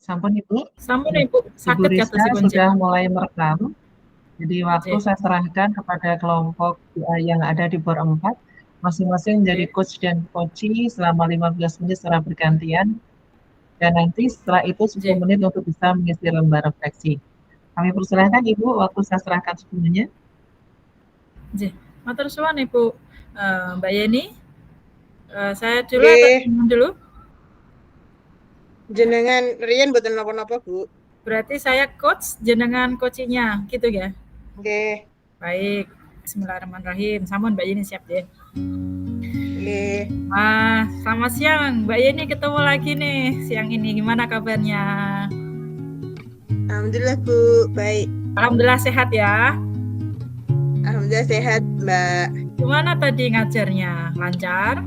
Sampun Ibu? Sampun Ibu, Ibu saged Rizka kados sudah dipun mulai merekam. Jadi waktu Nggih. saya serahkan kepada kelompok yang ada di BOR 4, masing-masing menjadi Nggih. coach dan coachee selama 15 menit secara bergantian. Dan nanti setelah itu 10 Nggih. menit untuk bisa mengisi lembar refleksi. Kami persilahkan Ibu, waktu saya serahkan sepenuhnya. Nggih, matur suwun Ibu. Mbak Yeni, saya dulu atau Nggih. dulu? Jenengan riyen mboten napa-napa, Bu. Berarti saya coach, jenengan coaching-nya, gitu ya? Nggih. Baik, bismillahirrahmanirrahim. Sampun Mbak Yeni siap ya? Nggih. Selamat siang Mbak Yeni, ketemu lagi nih siang ini. Gimana kabarnya? Alhamdulillah Bu, baik. Alhamdulillah sehat ya? Alhamdulillah sehat Mbak. Gimana tadi ngajarnya? Lancar?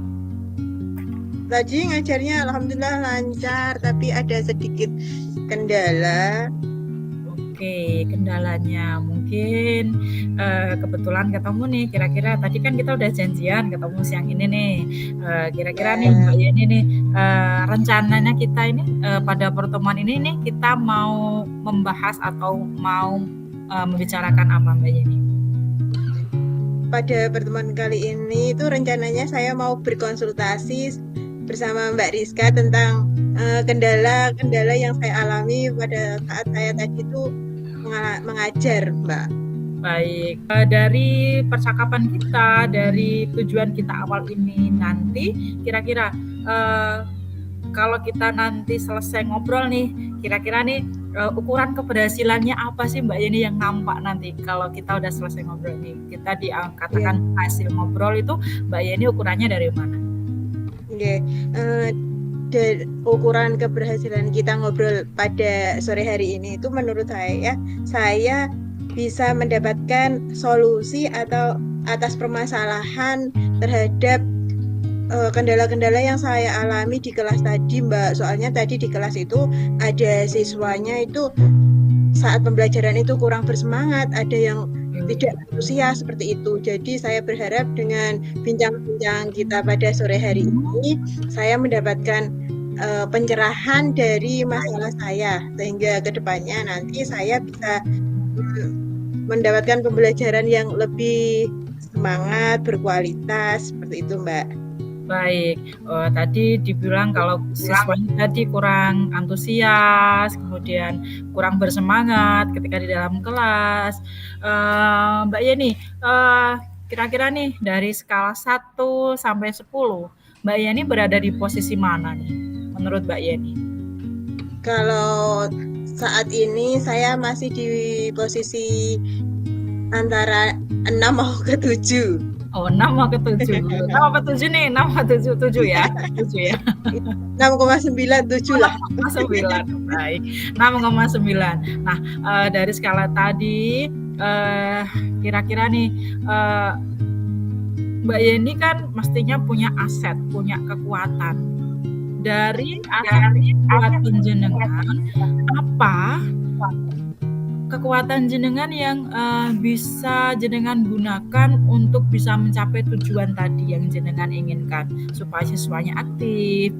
Tadi ngajarnya alhamdulillah lancar, tapi ada sedikit kendala. Oke, kendalanya mungkin kebetulan ketemu nih. Kira-kira tadi kan kita udah janjian ketemu siang ini nih. Kira-kira nih Mbak Yeni nih, rencananya kita ini pada pertemuan ini nih kita mau membahas atau mau membicarakan apa Mbak Yeni? Pada pertemuan kali ini itu rencananya saya mau berkonsultasi bersama Mbak Rizka tentang kendala-kendala yang saya alami pada saat saya tadi itu mengajar, Mbak. Baik, dari percakapan kita, dari tujuan kita awal ini nanti, kira-kira kalau kita nanti selesai ngobrol nih, kira-kira nih ukuran keberhasilannya apa sih Mbak Yeni yang nampak nanti kalau kita udah selesai ngobrol nih? Kita dikatakan hasil ngobrol itu Mbak Yeni ukurannya dari mana? Oke, ukuran keberhasilan kita ngobrol pada sore hari ini itu menurut saya bisa mendapatkan solusi atau atas permasalahan terhadap kendala-kendala yang saya alami di kelas tadi Mbak. Soalnya tadi di kelas itu ada siswanya itu saat pembelajaran itu kurang bersemangat, ada yang tidak antusias seperti itu. Jadi saya berharap dengan bincang-bincang kita pada sore hari ini saya mendapatkan pencerahan dari masalah saya, sehingga kedepannya nanti saya bisa mendapatkan pembelajaran yang lebih semangat, berkualitas, seperti itu Mbak. Baik, tadi dibilang kalau siswanya tadi kurang antusias, kemudian kurang bersemangat ketika di dalam kelas. Mbak Yeni, kira-kira nih dari skala 1 sampai 10, Mbak Yeni berada di posisi mana nih menurut Mbak Yeni? Kalau saat ini saya masih di posisi antara 6 mau ke 7. Oh, 6 mau ke 7. 6 apa 7 nih? 6 atau 7 ya? 7 ya. 6,97 lah. 6,9. Baik. 6,9. Nah, dari skala tadi kira-kira nih Mbak Yeni kan mestinya punya aset, punya kekuatan. Dari aset kekuatan jenengan, apa kekuatan jenengan yang bisa jenengan gunakan untuk bisa mencapai tujuan tadi yang jenengan inginkan, supaya siswanya aktif,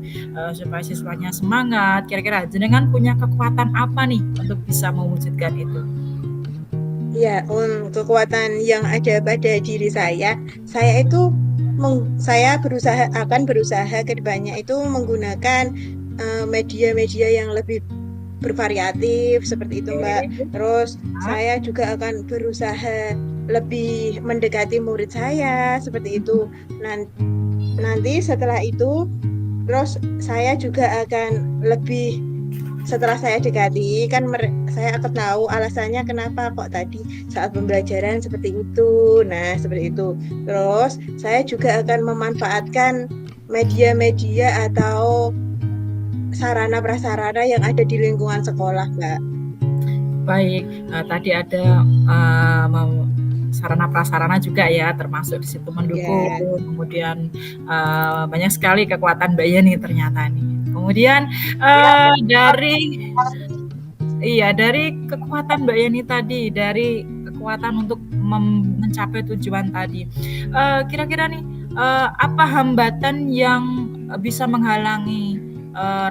supaya siswanya semangat. Kira-kira jenengan punya kekuatan apa nih untuk bisa mewujudkan itu? Ya, kekuatan yang ada pada diri saya itu saya akan berusaha ke depannya itu menggunakan media-media yang lebih bervariatif seperti itu Mbak. Terus saya juga akan berusaha lebih mendekati murid saya seperti itu. Nanti setelah itu terus saya juga akan lebih, setelah saya dekati kan saya akan tahu alasannya kenapa kok tadi saat pembelajaran seperti itu. Nah, seperti itu. Terus saya juga akan memanfaatkan media-media atau sarana prasarana yang ada di lingkungan sekolah, Mbak. Baik, tadi ada sarana prasarana juga ya, termasuk di situ mendukung. Kemudian banyak sekali kekuatan Mbak Yeni ternyata nih. Kemudian dari kekuatan Mbak Yeni tadi, dari kekuatan untuk mencapai tujuan tadi, kira-kira nih apa hambatan yang bisa menghalangi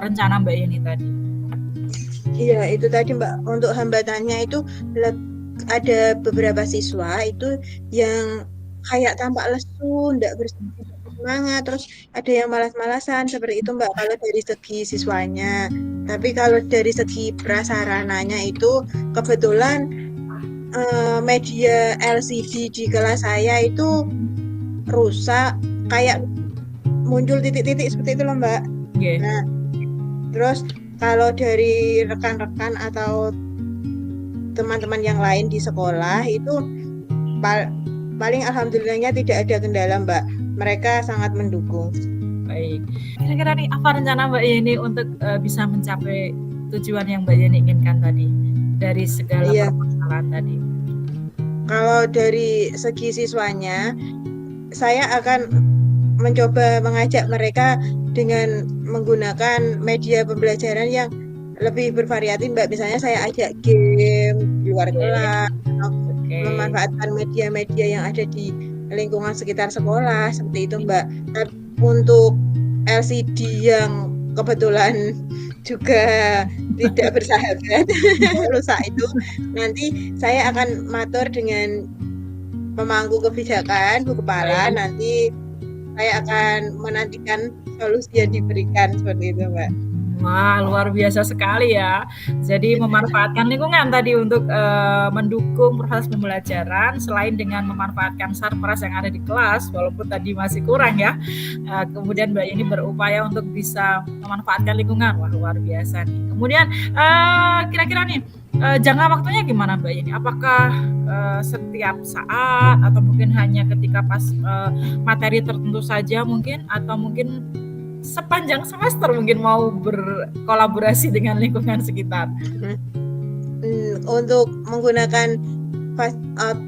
rencana Mbak Yeni tadi? Iya, itu tadi Mbak, untuk hambatannya itu ada beberapa siswa itu yang kayak tampak lesu, nggak bersemangat, terus ada yang malas-malasan seperti itu Mbak, kalau dari segi siswanya. Tapi kalau dari segi prasarananya itu kebetulan media LCD di kelas saya itu rusak, kayak muncul titik-titik seperti itu loh Mbak. Nggih. Nah, terus kalau dari rekan-rekan atau teman-teman yang lain di sekolah itu paling alhamdulillahnya tidak ada kendala Mbak. Mereka sangat mendukung. Baik. Kira-kira nih apa rencana Mbak Yeni untuk bisa mencapai tujuan yang Mbak Yeni inginkan tadi dari segala permasalahan tadi? Kalau dari segi siswanya, saya akan mencoba mengajak mereka dengan menggunakan media pembelajaran yang lebih bervariatif Mbak. Misalnya saya ajak game di luar kelas, atau memanfaatkan media-media yang ada di lingkungan sekitar sekolah, seperti itu Mbak. Tapi untuk LCD yang kebetulan juga tidak bersahabat rusak itu, nanti saya akan matur dengan pemangku kebijakan, Bu Kepala, nanti saya akan menantikan solusi yang diberikan seperti itu Mbak. Wah, luar biasa sekali ya. Jadi memanfaatkan lingkungan tadi untuk mendukung proses pembelajaran selain dengan memanfaatkan sarpras yang ada di kelas, walaupun tadi masih kurang ya. Kemudian Mbak Yeni berupaya untuk bisa memanfaatkan lingkungan. Wah, luar biasa nih. Kemudian kira-kira nih jangka waktunya gimana Mbak Yeni? Apakah setiap saat atau mungkin hanya ketika pas materi tertentu saja mungkin, atau mungkin sepanjang semester mungkin mau berkolaborasi dengan lingkungan sekitar? Untuk menggunakan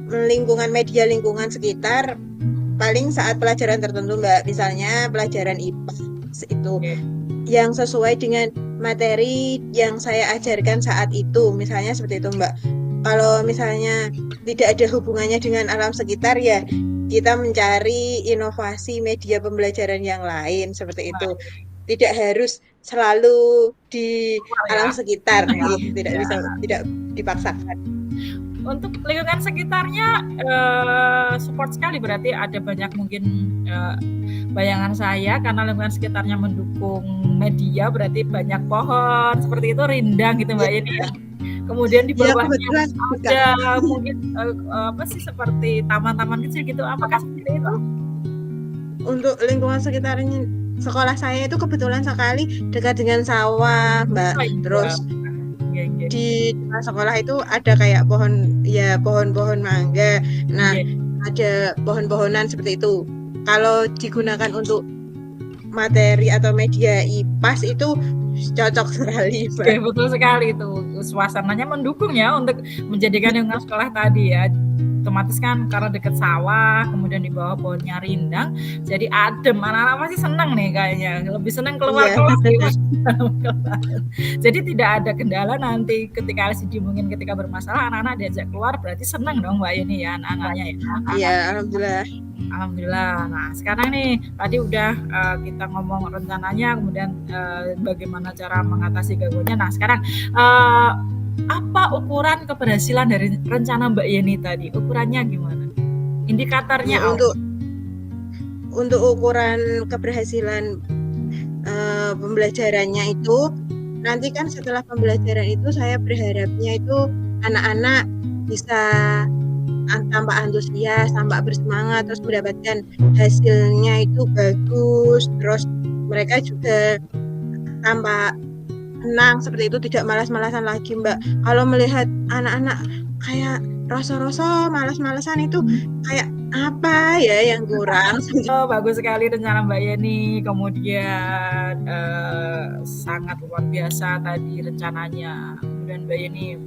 lingkungan media lingkungan sekitar paling saat pelajaran tertentu Mbak, misalnya pelajaran IPA itu yang sesuai dengan materi yang saya ajarkan saat itu, misalnya seperti itu Mbak. Kalau misalnya tidak ada hubungannya dengan alam sekitar, ya kita mencari inovasi media pembelajaran yang lain seperti itu. Tidak harus selalu di alam sekitar, tidak dipaksakan. Untuk lingkungan sekitarnya support sekali, berarti ada banyak mungkin bayangan saya, karena lingkungan sekitarnya mendukung media, berarti banyak pohon seperti itu, rindang gitu Mbak Yeni ya. Kemudian di bawahnya ada mungkin apa sih, seperti taman-taman kecil gitu, apakah seperti itu? Untuk lingkungan sekitarnya sekolah saya itu kebetulan sekali dekat dengan sawah Mbak. Terus di sekolah itu ada kayak pohon-pohon mangga. Nah, ada pohon-pohonan seperti itu. Kalau digunakan untuk materi atau media IPAS itu cocok sekali Mbak. Oke, betul sekali itu. Suasananya mendukung ya untuk menjadikan lingkungan sekolah tadi ya. Otomatis kan karena dekat sawah, kemudian di bawah pohonnya rindang, jadi adem. Anak-anak pasti senang nih kayaknya, lebih senang keluar kelas gitu. Jadi tidak ada kendala nanti ketika LCD mungkin ketika bermasalah, anak-anak diajak keluar, berarti senang dong Mbak Yeni ya, anak-anaknya ya. Iya, alhamdulillah. Alhamdulillah. Nah, sekarang nih tadi udah kita ngomong rencananya, kemudian bagaimana cara mengatasi gangguannya. Nah, sekarang apa ukuran keberhasilan dari rencana Mbak Yeni tadi? Ukurannya gimana? Indikatornya apa? Untuk ukuran keberhasilan pembelajarannya itu, nanti kan setelah pembelajaran itu saya berharapnya itu anak-anak bisa tampak antusias, tampak bersemangat, terus mendapatkan hasilnya itu bagus, terus mereka juga tampak tenang seperti itu, tidak malas-malasan lagi Mbak. Kalau melihat anak-anak kayak rasa-rasa malas-malasan itu kayak apa ya yang kurang. Bagus sekali rencana Mbak Yeni, kemudian sangat luar biasa tadi rencananya. Kemudian Mbak Yeni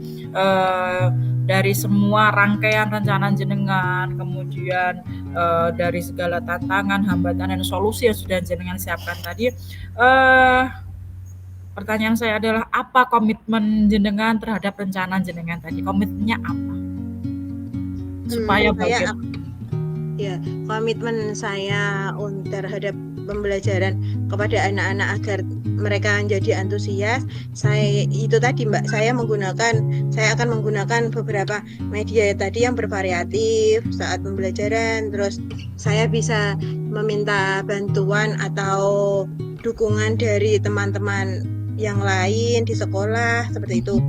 dari semua rangkaian rencana jenengan, kemudian dari segala tantangan, hambatan, dan solusi yang sudah jenengan siapkan tadi, pertanyaan saya adalah apa komitmen jenengan terhadap rencana jenengan tadi? Komitmennya apa? Supaya komitmen saya terhadap pembelajaran kepada anak-anak agar mereka menjadi antusias, saya itu tadi Mbak, saya akan menggunakan beberapa media tadi yang bervariatif saat pembelajaran. Terus saya bisa meminta bantuan atau dukungan dari teman-teman yang lain di sekolah seperti itu.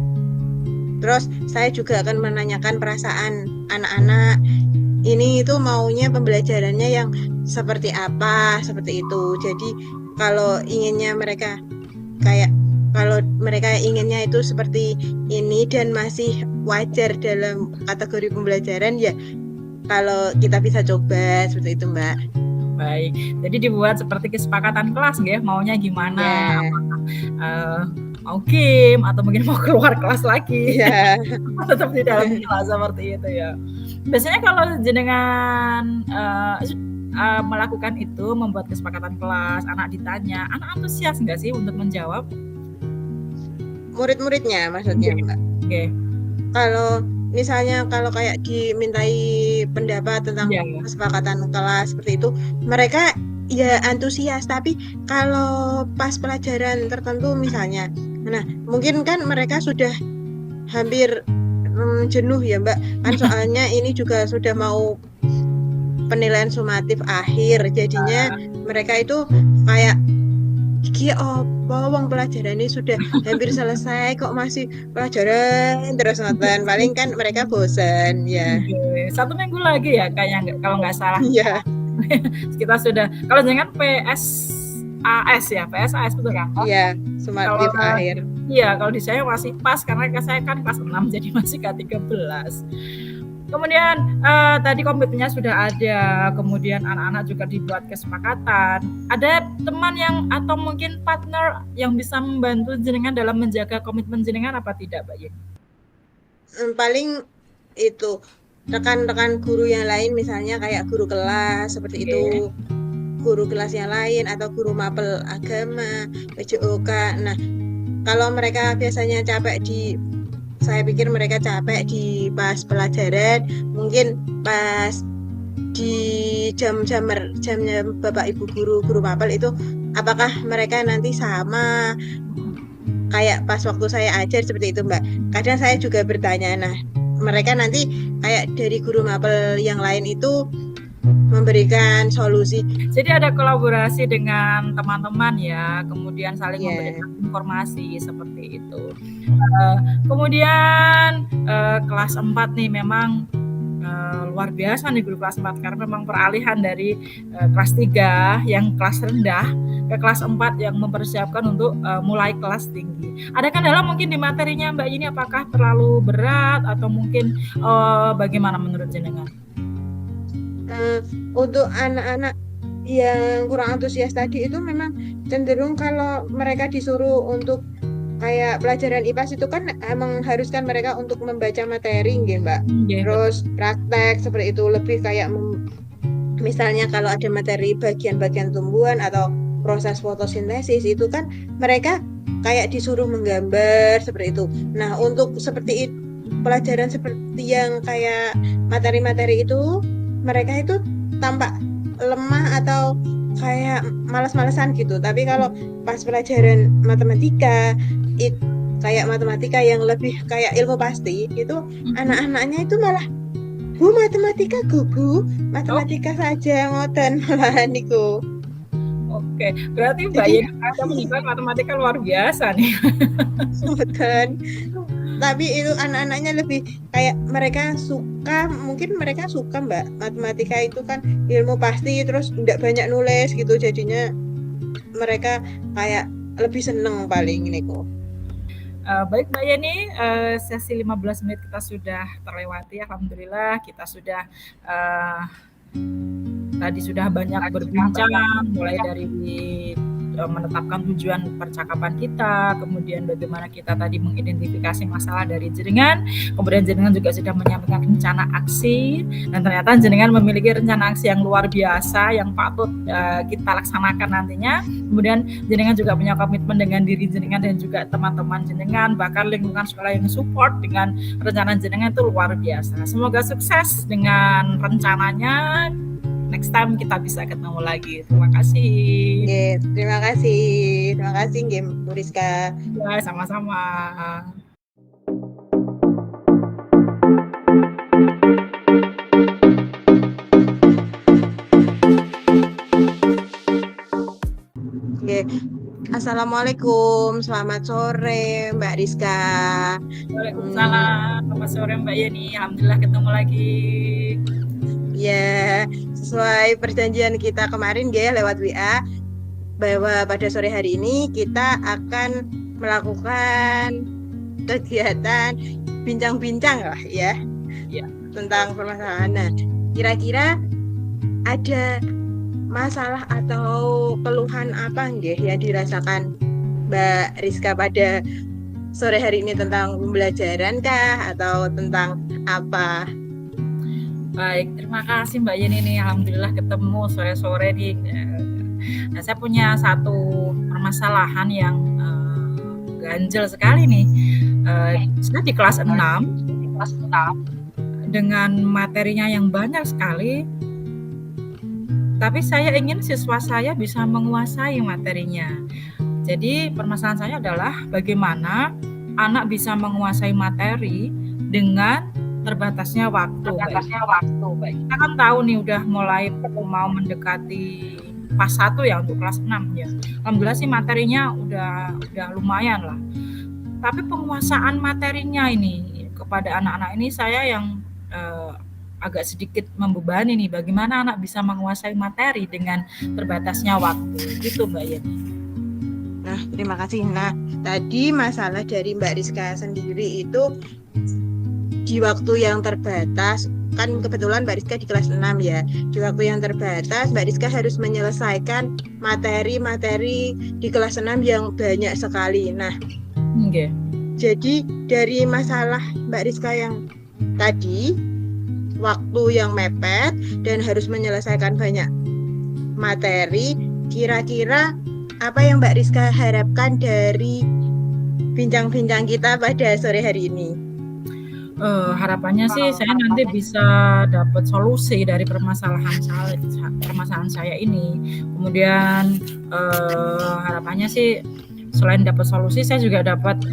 Terus saya juga akan menanyakan perasaan anak-anak ini itu maunya pembelajarannya yang seperti apa, seperti itu. Jadi kalau mereka inginnya itu seperti ini dan masih wajar dalam kategori pembelajaran, ya kalau kita bisa coba seperti itu Mbak. Baik, jadi dibuat seperti kesepakatan kelas nggih, maunya gimana? Ya. Apakah mau game atau mungkin mau keluar kelas lagi? Ya. Tetap di dalam kelas seperti itu ya. Biasanya kalau jenengan melakukan itu, membuat kesepakatan kelas, anak ditanya, anak antusias nggak sih untuk menjawab? Murid-muridnya maksudnya Mbak. Oke. Kalau misalnya kayak dimintai pendapat tentang kesepakatan kelas seperti itu, mereka ya antusias. Tapi kalau pas pelajaran tertentu misalnya, nah mungkin kan mereka sudah hampir jenuh ya Mbak, kan soalnya ini juga sudah mau penilaian sumatif akhir, jadinya mereka itu kayak iki apa wong pelajaran ini sudah hampir selesai kok masih pelajaran terus ngoten, paling kan mereka bosan ya. 1 minggu lagi ya kayaknya, kalau nggak salah. Iya. Kita sudah, kalau jangan PSAS ya, PSAS betul kan? Iya, sumatif akhir. Iya, kalau di saya masih pas karena saya kan kelas 6 jadi masih K13. Kemudian tadi komitmennya sudah ada, kemudian anak-anak juga dibuat kesepakatan. Ada teman yang atau mungkin partner yang bisa membantu jenengan dalam menjaga komitmen jenengan apa tidak, Mbak Yeni? Paling itu rekan-rekan guru yang lain, misalnya kayak guru kelas seperti itu, guru kelas yang lain atau guru mapel agama, PJOK. Nah, kalau mereka biasanya saya pikir mereka capek di pas pelajaran, mungkin pas di jam-jamnya Bapak Ibu guru mapel itu, apakah mereka nanti sama kayak pas waktu saya ajar seperti itu Mbak. Kadang saya juga bertanya, nah mereka nanti kayak dari guru mapel yang lain itu memberikan solusi. Jadi ada kolaborasi dengan teman-teman ya, kemudian saling memberikan informasi seperti itu. Kemudian kelas 4 nih memang luar biasa nih guru kelas 4 karena memang peralihan dari kelas 3 yang kelas rendah ke kelas 4 yang mempersiapkan untuk mulai kelas tinggi. Ada kendala mungkin di materinya Mbak Yeni, apakah terlalu berat atau mungkin bagaimana menurut jenengan? Untuk anak-anak yang kurang antusias tadi itu memang cenderung kalau mereka disuruh untuk kayak pelajaran IPAS itu kan mengharuskan mereka untuk membaca materi gitu Mbak. Terus praktek seperti itu, lebih kayak misalnya kalau ada materi bagian-bagian tumbuhan atau proses fotosintesis itu kan mereka kayak disuruh menggambar seperti itu. Nah, untuk seperti itu, pelajaran seperti yang kayak materi-materi itu, mereka itu tampak lemah atau kayak malas-malasan gitu. Tapi kalau pas pelajaran matematika, kayak matematika yang lebih kayak ilmu pasti, itu anak-anaknya itu malah Bu matematika matematika saja ngoten malahan niku. Oke, berarti Mbak Yeni ada menunjukkan matematika luar biasa nih. Ngoten. Tapi itu anak-anaknya lebih kayak mereka suka Mbak, matematika itu kan ilmu pasti, terus tidak banyak nulis gitu, jadinya mereka kayak lebih seneng paling ini kok. Baik Mbak Yeni, sesi 15 menit kita sudah terlewati, alhamdulillah kita sudah tadi sudah banyak berbincang mulai dari menetapkan tujuan percakapan kita, kemudian bagaimana kita tadi mengidentifikasi masalah dari jenengan, kemudian jenengan juga sudah menyampaikan rencana aksi, dan ternyata jenengan memiliki rencana aksi yang luar biasa yang patut kita laksanakan nantinya. Kemudian jenengan juga punya komitmen dengan diri jenengan dan juga teman-teman jenengan, bahkan lingkungan sekolah yang support dengan rencana jenengan itu luar biasa. Semoga sukses dengan rencananya. next time kita bisa ketemu lagi. Terima kasih. Oke, terima kasih. Terima kasih nggih Bu Rizka. Ya, sama-sama. Oke. Assalamualaikum, selamat sore Mbak Rizka. Waalaikumsalam. Selamat sore Mbak Yeni. Alhamdulillah ketemu lagi. Ya, sesuai perjanjian kita kemarin ya lewat WA bahwa pada sore hari ini kita akan melakukan kegiatan bincang-bincang lah ya, tentang permasalahan. Nah, kira-kira ada masalah atau keluhan apa nggih yang dirasakan Mbak Rizka pada sore hari ini tentang pembelajaran kah atau tentang apa? Baik, terima kasih Mbak Yeni nih. Alhamdulillah ketemu sore-sore nih. Nah, saya punya satu permasalahan yang ganjel sekali nih. Saya di kelas 6 dengan materinya yang banyak sekali. Tapi saya ingin siswa saya bisa menguasai materinya. Jadi permasalahan saya adalah bagaimana anak bisa menguasai materi dengan terbatasnya waktu. Kita kan tahu nih udah mulai mau mendekati pas 1 ya untuk kelas 6 ya. Alhamdulillah sih materinya udah lumayan lah. Tapi penguasaan materinya ini kepada anak-anak ini saya yang agak sedikit membebani nih, bagaimana anak bisa menguasai materi dengan terbatasnya waktu, gitu Mbak Yeni. Nah, terima kasih. Nah, tadi masalah dari Mbak Rizka sendiri itu di waktu yang terbatas, kan kebetulan Mbak Rizka di kelas 6 ya. Di waktu yang terbatas, Mbak Rizka harus menyelesaikan materi-materi di kelas 6 yang banyak sekali. Nah, jadi dari masalah Mbak Rizka yang tadi, waktu yang mepet dan harus menyelesaikan banyak materi, kira-kira apa yang Mbak Rizka harapkan dari bincang-bincang kita pada sore hari ini? Harapannya sih saya nanti bisa dapat solusi dari permasalahan saya ini. Kemudian harapannya sih selain dapat solusi, saya juga dapat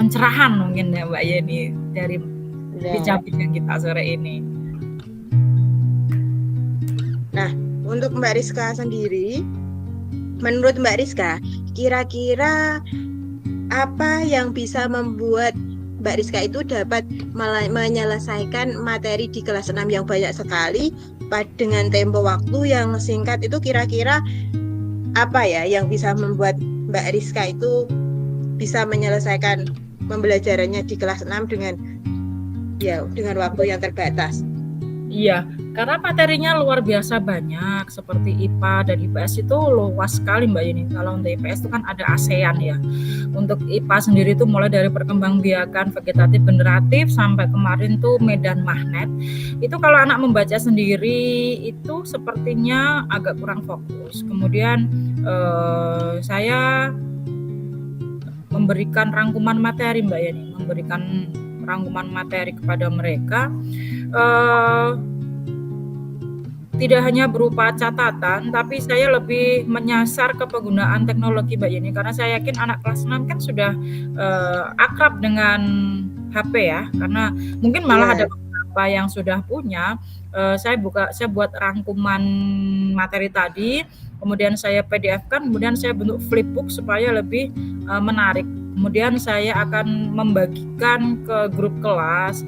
pencerahan mungkin ya Mbak Yeni dari bincang-bincang kita sore ini. Nah, untuk Mbak Rizka sendiri, menurut Mbak Rizka, kira-kira apa yang bisa membuat Mbak Rizka itu dapat menyelesaikan materi di kelas 6 yang banyak sekali dengan tempo waktu yang singkat, itu kira-kira apa ya yang bisa membuat Mbak Rizka itu bisa menyelesaikan pembelajarannya di kelas 6 dengan waktu yang terbatas? Iya, karena materinya luar biasa banyak, seperti IPA dan IPS itu luas sekali Mbak Yeni. Kalau untuk IPS itu kan ada ASEAN ya. Untuk IPA sendiri itu mulai dari perkembangbiakan vegetatif generatif sampai kemarin tuh medan magnet. Itu kalau anak membaca sendiri itu sepertinya agak kurang fokus. Kemudian saya memberikan rangkuman materi Mbak Yeni, memberikan rangkuman materi kepada mereka tidak hanya berupa catatan, tapi saya lebih menyasar ke penggunaan teknologi Mbak Yeni, karena saya yakin anak kelas 6 kan sudah akrab dengan HP ya, karena mungkin malah ada beberapa yang sudah punya. Saya buat rangkuman materi tadi, kemudian saya PDF-kan, kemudian saya bentuk flipbook supaya lebih menarik. Kemudian saya akan membagikan ke grup kelas,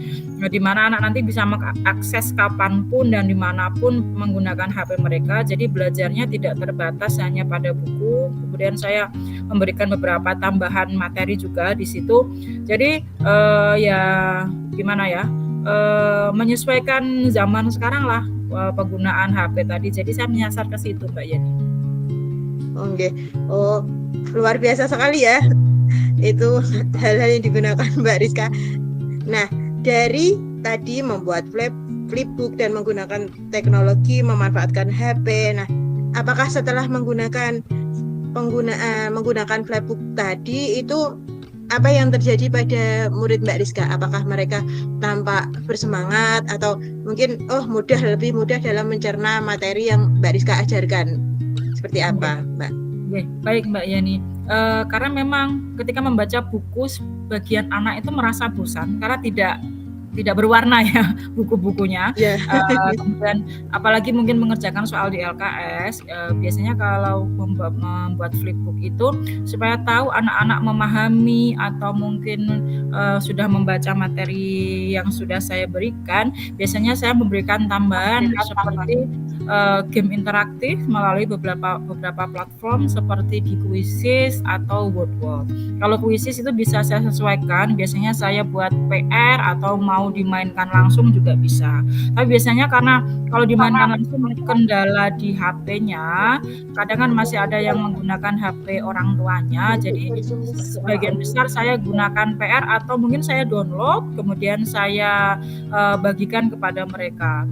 di mana anak nanti bisa mengakses kapanpun dan dimanapun menggunakan HP mereka. Jadi belajarnya tidak terbatas hanya pada buku. Kemudian saya memberikan beberapa tambahan materi juga di situ. Jadi menyesuaikan zaman sekarang lah penggunaan HP tadi. Jadi saya menyasar ke situ Mbak Yeni. Oke, luar biasa sekali ya. Itu hal-hal yang digunakan Mbak Rizka. Nah, dari tadi membuat flipbook dan menggunakan teknologi, memanfaatkan HP. Nah, apakah setelah menggunakan flipbook tadi itu apa yang terjadi pada murid Mbak Rizka? Apakah mereka tampak bersemangat atau mungkin lebih mudah dalam mencerna materi yang Mbak Rizka ajarkan? Seperti apa, Mbak? Oke, baik Mbak Yani. Karena memang ketika membaca buku, sebagian anak itu merasa bosan karena tidak berwarna ya buku-bukunya. Kemudian apalagi mungkin mengerjakan soal di LKS, biasanya kalau membuat flipbook itu supaya tahu anak-anak memahami atau mungkin sudah membaca materi yang sudah saya berikan, biasanya saya memberikan tambahan seperti game interaktif melalui beberapa platform seperti di Quizzes atau Wordwall. Kalau Quizzes itu bisa saya sesuaikan, biasanya saya buat PR atau mau dimainkan langsung juga bisa. Tapi biasanya karena kalau dimainkan langsung kendala di HP-nya, kadang kan masih ada yang menggunakan HP orang tuanya, jadi sebagian besar saya gunakan PR atau mungkin saya download, kemudian saya bagikan kepada mereka.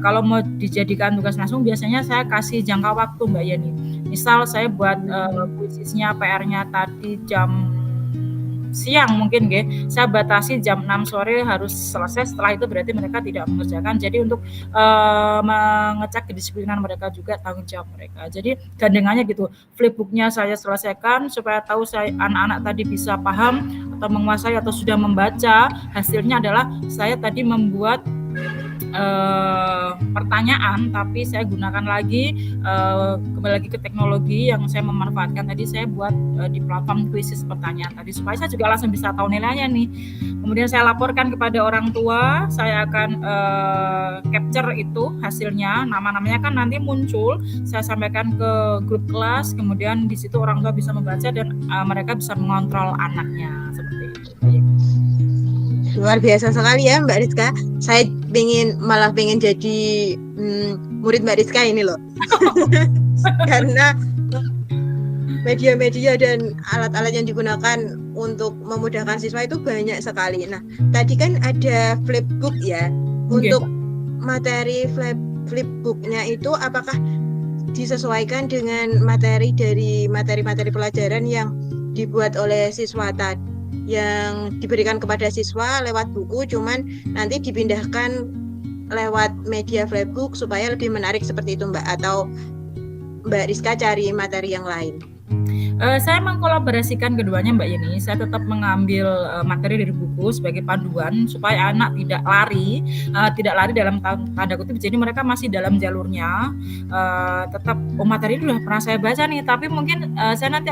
Kalau mau dijadikan tugas langsung, biasanya saya kasih jangka waktu Mbak Yani. Misal saya buat kuisisnya PR-nya tadi jam siang mungkin saya batasi jam 6 sore harus selesai, setelah itu berarti mereka tidak mengerjakan. Jadi untuk mengecek kedisiplinan mereka juga tanggung jawab mereka. Jadi gandengannya gitu, flipbooknya saya selesaikan supaya tahu anak-anak tadi bisa paham atau menguasai atau sudah membaca. Hasilnya adalah saya tadi membuat pertanyaan, tapi saya gunakan lagi kembali lagi ke teknologi yang saya memanfaatkan tadi. Saya buat di platform Quizzes pertanyaan tadi supaya saya juga langsung bisa tahu nilainya nih. Kemudian saya laporkan kepada orang tua, saya akan capture itu hasilnya, nama-namanya kan nanti muncul, saya sampaikan ke grup kelas, kemudian di situ orang tua bisa membaca dan mereka bisa mengontrol anaknya seperti itu. Luar biasa sekali ya Mbak Rizka. Saya malah pengen jadi murid Mbak Rizka ini loh. Karena media-media dan alat-alat yang digunakan untuk memudahkan siswa itu banyak sekali. Nah, tadi kan ada flipbook ya. Untuk materi flipbooknya itu apakah disesuaikan dengan materi dari materi-materi pelajaran yang dibuat oleh siswa tadi, yang diberikan kepada siswa lewat buku, cuman nanti dipindahkan lewat media flipbook supaya lebih menarik seperti itu Mbak, atau Mbak Rizka cari materi yang lain? Saya mengkolaborasikan keduanya Mbak Yeni. Saya tetap mengambil materi dari buku sebagai panduan supaya anak tidak lari dalam tanda kutip. Jadi mereka masih dalam jalurnya. Tetap materi ini sudah pernah saya baca nih, tapi mungkin saya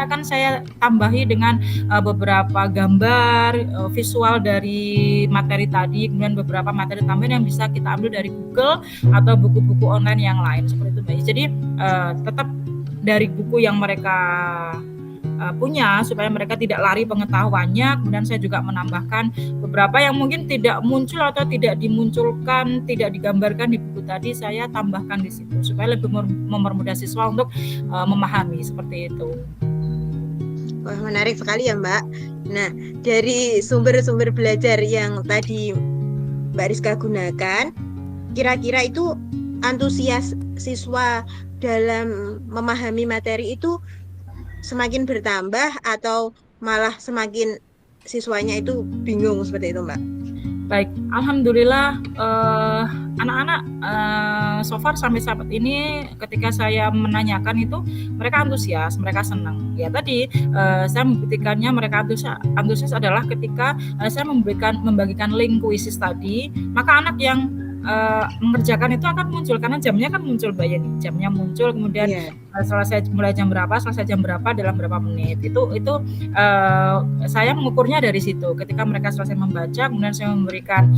tambahi dengan beberapa gambar visual dari materi tadi, kemudian beberapa materi tambahan yang bisa kita ambil dari Google atau buku-buku online yang lain seperti itu Mbak. Jadi tetap dari buku yang mereka punya supaya mereka tidak lari pengetahuannya. Kemudian saya juga menambahkan beberapa yang mungkin tidak muncul atau tidak dimunculkan, tidak digambarkan di buku tadi, saya tambahkan di situ supaya lebih mempermudah siswa untuk memahami seperti itu. Wah, menarik sekali ya Mbak. Nah, dari sumber-sumber belajar yang tadi Mbak Rizka gunakan, kira-kira itu antusias siswa dalam memahami materi itu semakin bertambah atau malah semakin siswanya itu bingung seperti itu Mbak? Baik, alhamdulillah anak-anak so far sampai saat ini ketika saya menanyakan itu mereka antusias, mereka senang. Ya tadi saya membuktikannya mereka antusias adalah ketika saya membagikan link Quizzes tadi, maka anak yang mengerjakan itu akan muncul karena jamnya kan muncul Mbak Yeni, jamnya muncul, kemudian selesai mulai jam berapa, selesai jam berapa, dalam berapa menit. Itu saya mengukurnya dari situ. Ketika mereka selesai membaca, kemudian saya memberikan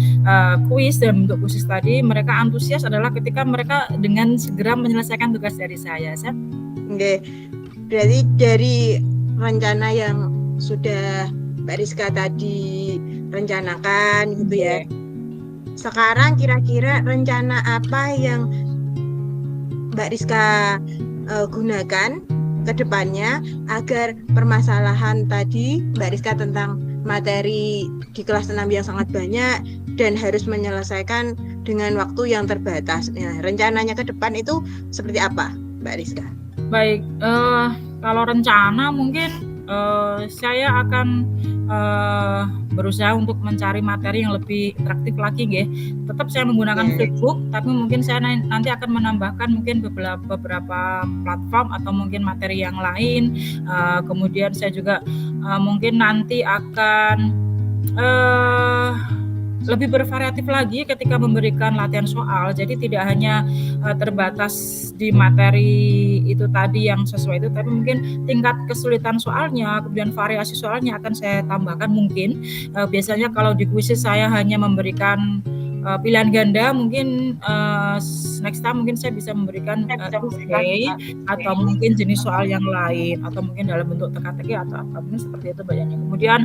kuis dalam bentuk khusus tadi, mereka antusias adalah ketika mereka dengan segera menyelesaikan tugas dari saya. Oke. Berarti dari rencana yang sudah Mbak Rizka tadi rencanakan gitu ya. Sekarang kira-kira rencana apa yang Mbak Rizka gunakan ke depannya agar permasalahan tadi Mbak Rizka tentang materi di kelas 6 yang sangat banyak dan harus menyelesaikan dengan waktu yang terbatas. Nah, rencananya ke depan itu seperti apa Mbak Rizka? Baik, kalau rencana mungkin saya akan berusaha untuk mencari materi yang lebih interaktif lagi nggih. Tetap saya menggunakan flipbook, tapi mungkin saya nanti akan menambahkan mungkin beberapa platform atau mungkin materi yang lain. Kemudian saya juga mungkin nanti akan lebih bervariatif lagi ketika memberikan latihan soal. Jadi tidak hanya terbatas di materi itu tadi yang sesuai itu, tapi mungkin tingkat kesulitan soalnya, kemudian variasi soalnya akan saya tambahkan mungkin. Biasanya kalau di kuisis saya hanya memberikan pilihan ganda, mungkin next time mungkin saya bisa memberikan atau mungkin jenis soal yang lain, atau mungkin dalam bentuk teka-teki atau apa, mungkin seperti itu Mbak Yani. Kemudian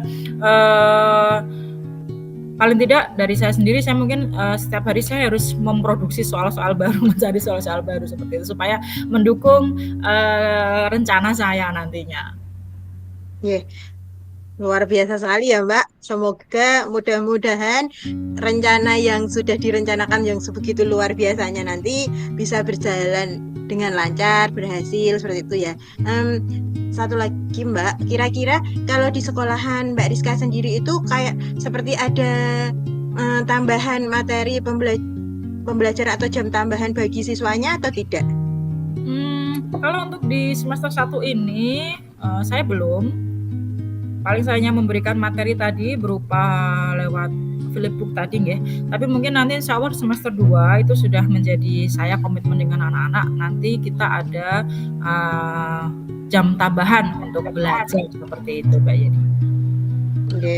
paling tidak dari saya sendiri, saya mungkin setiap hari saya harus memproduksi soal-soal baru, mencari soal-soal baru seperti itu supaya mendukung rencana saya nantinya. Luar biasa sekali ya Mbak. Semoga mudah-mudahan rencana yang sudah direncanakan yang sebegitu luar biasanya nanti bisa berjalan dengan lancar, berhasil seperti itu ya. Satu lagi Mbak, kira-kira kalau di sekolahan Mbak Rizka sendiri itu kayak seperti ada tambahan materi pembelajaran atau jam tambahan bagi siswanya atau tidak? Kalau untuk di semester 1 ini saya belum. Paling saya hanya memberikan materi tadi berupa lewat flipbook tadi nggih. Tapi mungkin nanti insya Allah semester 2 itu sudah menjadi saya komitmen dengan anak-anak. Nanti kita ada jam tambahan untuk belajar seperti itu Mbak Yeni. Oke.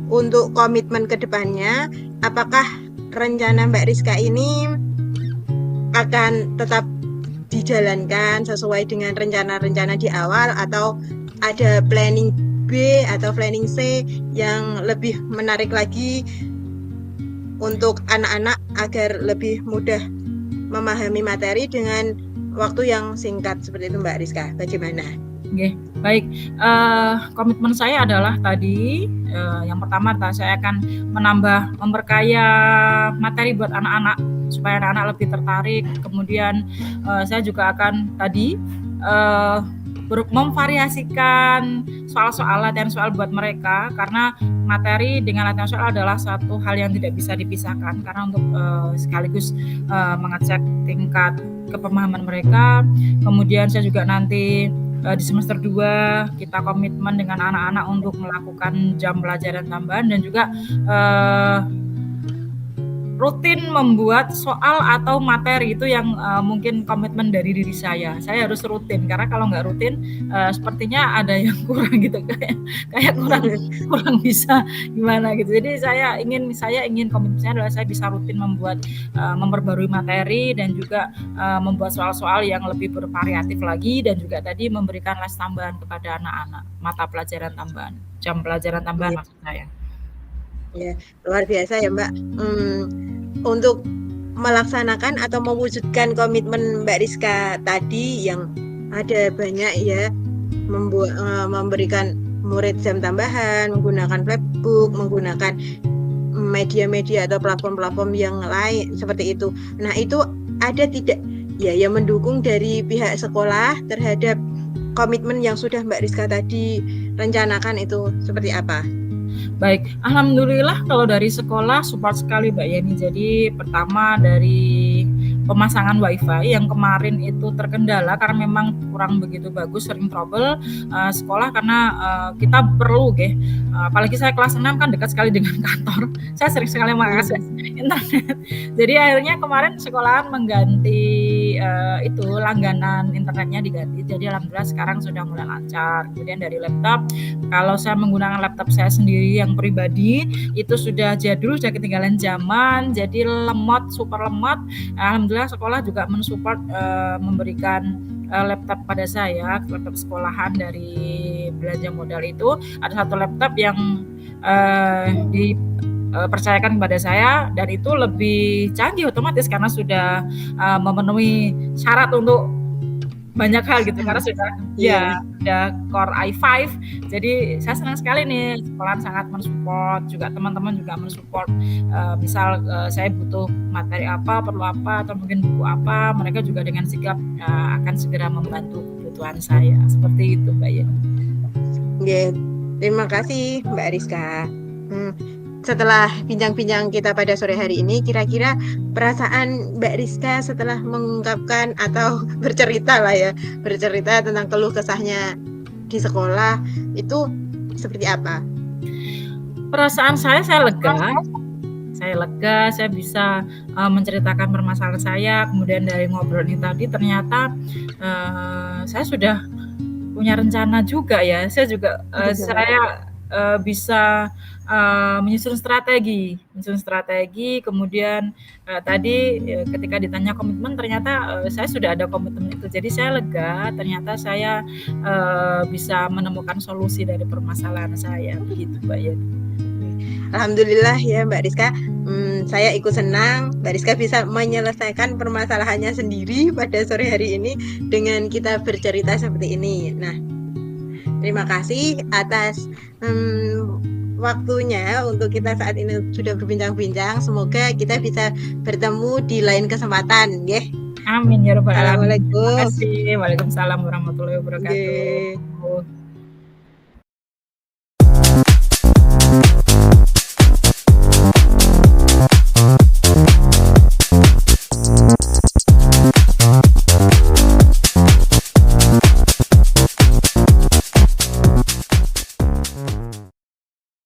Untuk komitmen ke depannya, apakah rencana Mbak Rizka ini akan tetap dijalankan sesuai dengan rencana-rencana di awal, atau ada planning B atau planning C yang lebih menarik lagi untuk anak-anak agar lebih mudah memahami materi dengan waktu yang singkat seperti itu Mbak Rizka? Bagaimana? Oke, baik. Komitmen saya adalah tadi yang pertama saya akan memperkaya materi buat anak-anak supaya anak-anak lebih tertarik. Kemudian saya juga akan tadi memvariasikan soal-soal, latihan soal buat mereka, karena materi dengan latihan soal adalah satu hal yang tidak bisa dipisahkan, karena untuk sekaligus mengecek tingkat kepemahaman mereka. Kemudian saya juga nanti di semester 2 kita komitmen dengan anak-anak untuk melakukan jam pelajaran tambahan dan juga rutin membuat soal atau materi itu yang mungkin komitmen dari diri saya harus rutin, karena kalau nggak rutin sepertinya ada yang kurang gitu, kayak kurang bisa gimana gitu. Jadi saya ingin komitmen saya adalah saya bisa rutin memperbarui materi dan juga membuat soal-soal yang lebih bervariatif lagi, dan juga tadi memberikan les tambahan kepada anak-anak, mata pelajaran tambahan, jam pelajaran tambahan maksud saya. Ya, luar biasa ya Mbak. Untuk melaksanakan atau mewujudkan komitmen Mbak Rizka tadi yang ada banyak ya, memberikan murid jam tambahan, menggunakan flipbook, menggunakan media-media atau platform-platform yang lain seperti itu. Nah, itu ada tidak ya yang mendukung dari pihak sekolah terhadap komitmen yang sudah Mbak Rizka tadi rencanakan itu seperti apa? Baik, alhamdulillah kalau dari sekolah support sekali Mbak Yeni. Jadi pertama dari pemasangan wifi yang kemarin itu terkendala karena memang kurang begitu bagus, sering trouble sekolah, karena kita perlu apalagi saya kelas 6 kan dekat sekali dengan kantor, saya sering sekali mengakses internet. Jadi akhirnya kemarin sekolahan mengganti itu langganan internetnya diganti, jadi alhamdulillah sekarang sudah mulai lancar. Kemudian dari laptop, kalau saya menggunakan laptop saya sendiri yang pribadi itu sudah jadul, sudah ketinggalan zaman, jadi super lemot. Alhamdulillah sekolah juga mensupport memberikan laptop pada saya, laptop sekolahan dari belanja modal itu. Ada satu laptop yang dipercayakan kepada saya, dan itu lebih canggih otomatis karena sudah memenuhi syarat untuk banyak hal gitu, karena sudah ada Core i5. Jadi saya senang sekali nih, sekolah sangat mensupport, juga teman-teman juga mensupport. Misal saya butuh materi apa, perlu apa, atau mungkin buku apa, mereka juga dengan sigap akan segera membantu kebutuhan saya. Seperti itu, Mbak Yeni. Oke, terima kasih Mbak Rizka. Setelah bincang-bincang kita pada sore hari ini, kira-kira perasaan Mbak Rizka setelah mengungkapkan atau bercerita tentang keluh kesahnya di sekolah itu seperti apa? Perasaan saya lega. Saya bisa menceritakan permasalahan saya. Kemudian dari ngobrol ini tadi ternyata saya sudah punya rencana juga ya. Saya juga bisa menyusun strategi. Kemudian tadi ketika ditanya komitmen, ternyata saya sudah ada komitmen itu. Jadi saya lega. Ternyata saya bisa menemukan solusi dari permasalahan saya. Begitu, Mbak Yeni. Alhamdulillah ya Mbak Rizka. Saya ikut senang Mbak Rizka bisa menyelesaikan permasalahannya sendiri pada sore hari ini dengan kita bercerita seperti ini. Nah, terima kasih atas waktunya untuk kita saat ini sudah berbincang-bincang. Semoga kita bisa bertemu di lain kesempatan, ya. Amin ya rabbal alamin. Assalamualaikum. Terima kasih. Waalaikumsalam warahmatullahi wabarakatuh.